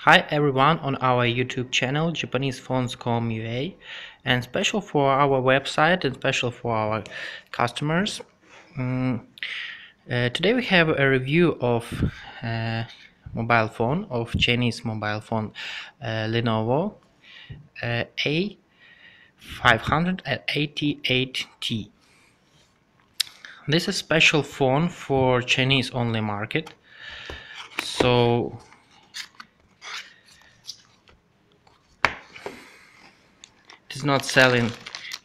Hi everyone on our YouTube channel JapanesePhones.com UA, and special for our website and special for our customers. Today we have a review of mobile phone, of Chinese mobile phone Lenovo A588T. This is a special phone for Chinese only market, so it is not selling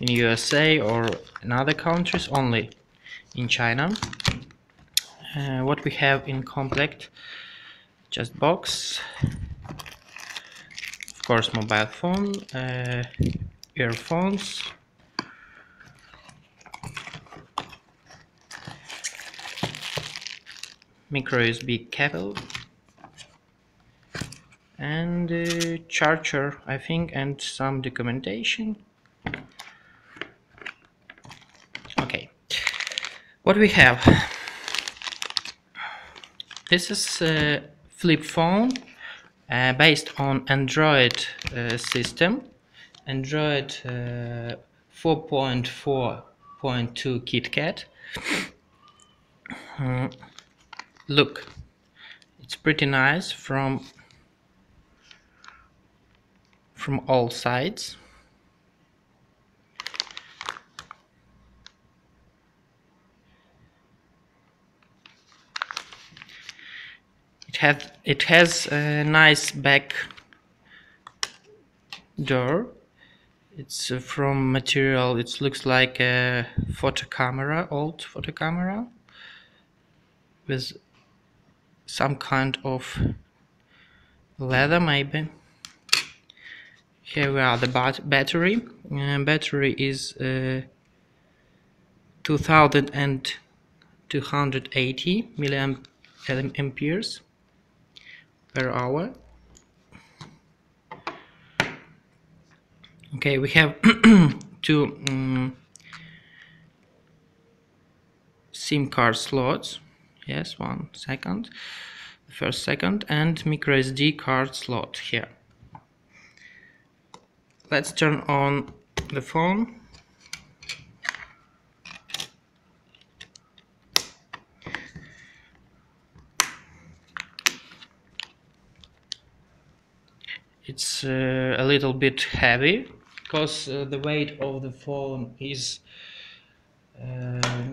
in USA or in other countries, only in China. What we have in complect: just box, of course mobile phone, earphones, micro USB cable, and charger, I think, and some documentation. Okay, what we have: this is a flip phone based on Android system, Android 4.4.2 KitKat. Look, it's pretty nice from all sides. It has a nice back door. It's from material, it looks like a photo camera, old photo camera, with some kind of leather maybe. Here we are, the battery. Battery is 2280 milliamperes per hour. Okay, we have two SIM card slots. Yes, one second, first second, and micro SD card slot here. Let's turn on the phone. It's a little bit heavy because the weight of the phone is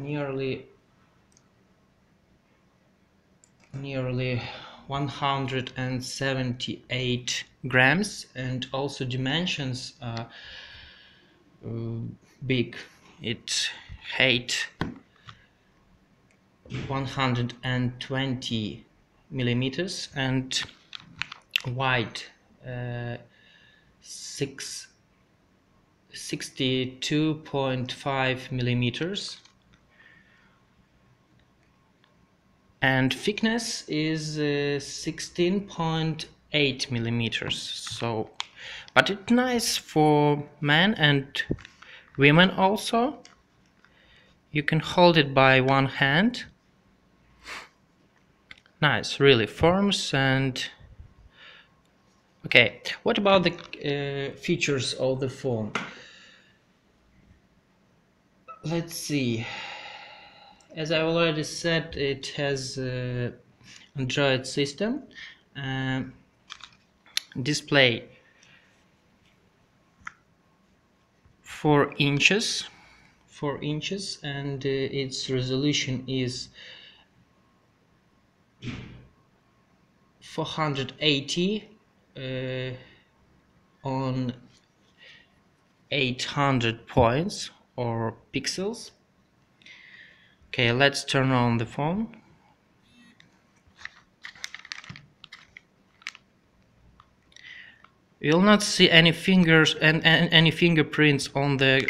nearly 178 grams, and also dimensions are big. It height 120 millimeters and wide 62.5 millimeters, and thickness is 16.8 millimeters. So, but it's nice for men and women also. You can hold it by one hand. Nice, really forms. And okay, what about the features of the phone? Let's see. As I already said, it has Android system, display 4 inches, and its resolution is 480 on 800 points or pixels. Okay, let's turn on the phone. You'll not see any fingers and any fingerprints on the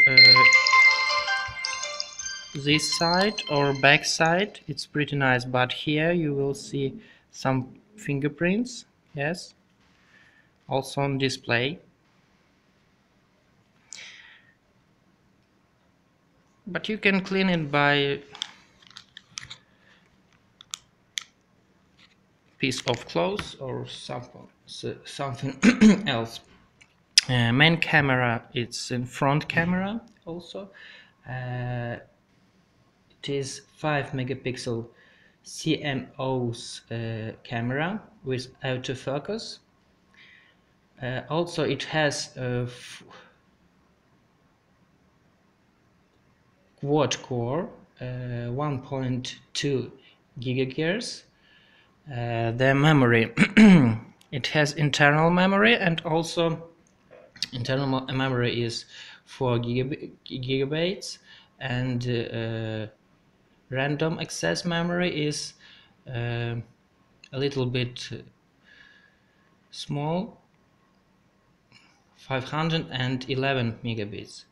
this side or back side. It's pretty nice, but here you will see some fingerprints. Yes, also on display. But you can clean it by piece of clothes or something else. Main camera, it's in front camera also. It is 5 megapixel CMOS camera with autofocus. Also it has a quad core, 1.2 gigahertz. The memory, it has internal memory, and also internal memory is 4 gigabytes, and random access memory is a little bit small, 511 megabytes.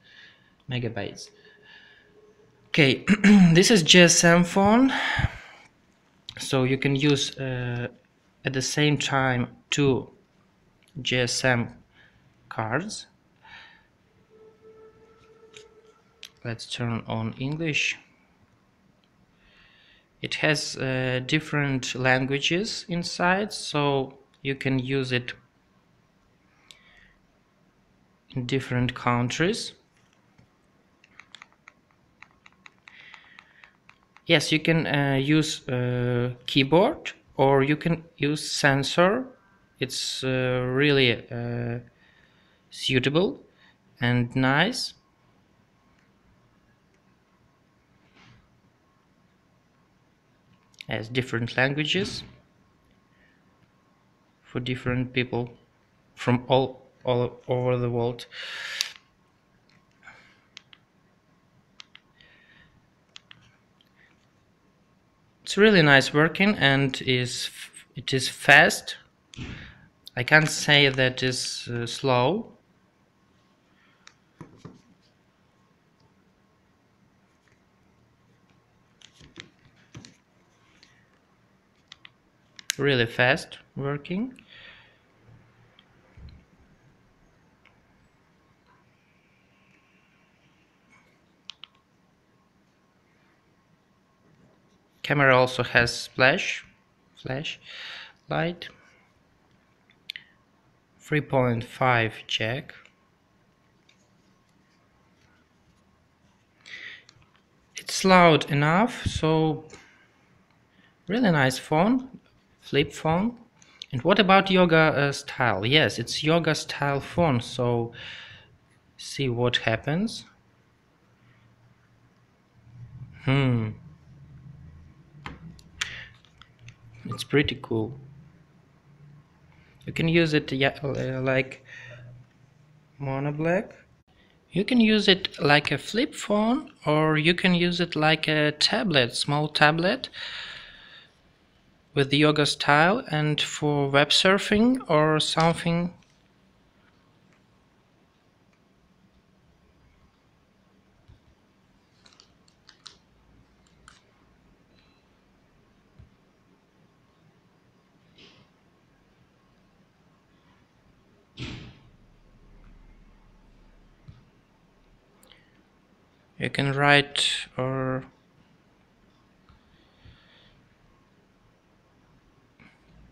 Okay, this is GSM phone, so you can use at the same time 2 GSM cards. Let's turn on English. It has different languages inside, so you can use it in different countries. Yes, you can use keyboard, or you can use sensor. It's really suitable and nice. Has different languages for different people from all over the world. It's really nice working, and it is fast. I can't say that it's slow. Really fast working. Camera also has flash light, 3.5 jack. It's loud enough, so really nice phone, flip phone. And what about yoga style? Yes, it's yoga style phone, so see what happens. It's pretty cool. You can use it like mono black. You can use it like a flip phone, or you can use it like a tablet, small tablet with the yoga style, and for web surfing or something. You can write, or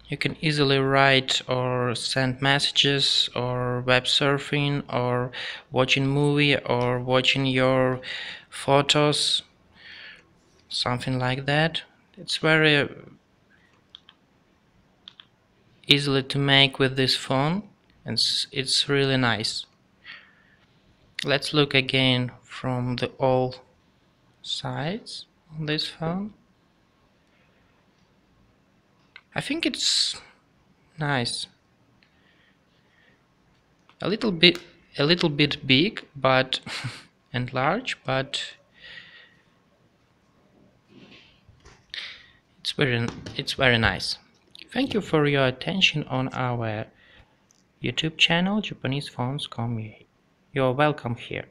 you can easily write or send messages, or web surfing, or watching movie, or watching your photos, something like that. It's very easily to make with this phone, and it's really nice. Let's look again from the all sides on this phone. I think it's nice. A little bit big, but and large, but it's very nice. Thank you for your attention on our YouTube channel, Japanese Phones.com. You're welcome here.